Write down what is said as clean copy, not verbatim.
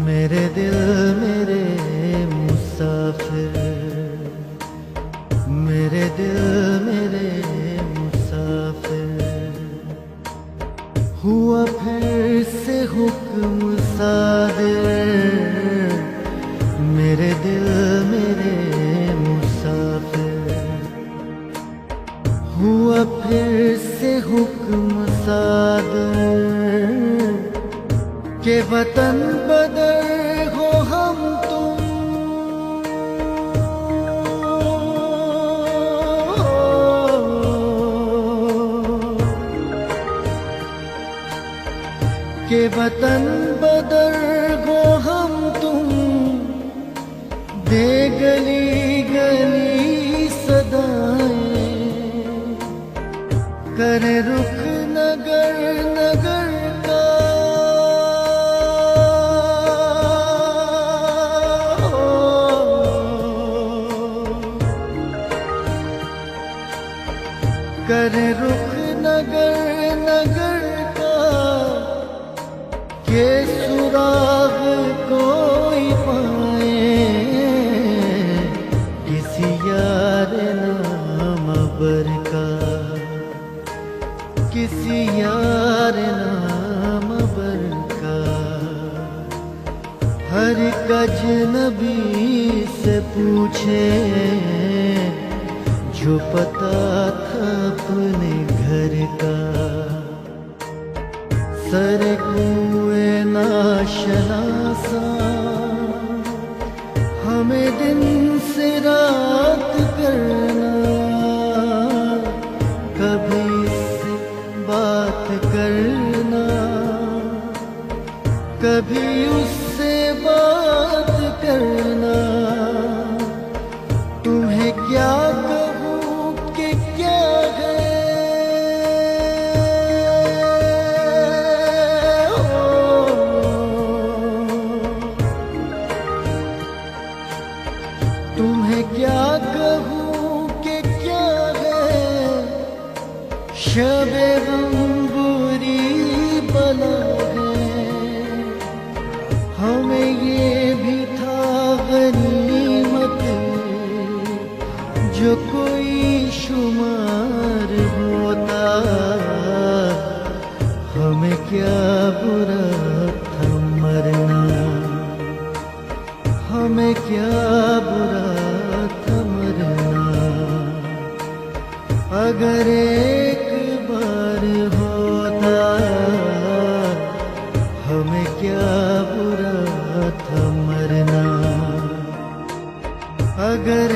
मेरे दिल मेरे मुसाफिर, मेरे दिल मेरे मुसाफिर, हुआ फिर से हुक्म सादिर। मेरे दिल मेरे मुसाफिर, हुआ फिर से हुक्म सादिर के वतन बदर हो हम तुम। के वतन बदर हो हम तुम, दे गली गली सदाएं, करे रुख नगर नगर का। करे रुख नगर नगर का, के सुराग कोई पाए, किसी यार नाम बर का, किसी यार नाम बर का। हर एक अजनबी से पूछे, जो पता था अपने घर का। सर कुए नाशनासा, हमें दिन से रात करना, कभी इससे बात करना, कभी उससे बात करना। तुम्हें क्या कहूँ कि क्या है, तुम्हें क्या कहूँ कि क्या है। शबे गम बुरी बला है, हमें ये भी था गनीमत, जो कोई शुमार होता। हमें क्या बुरा था मरना, हमें क्या बुरा था मरना। अगर एक बार होता, हमें क्या बुरा था मरना। अगर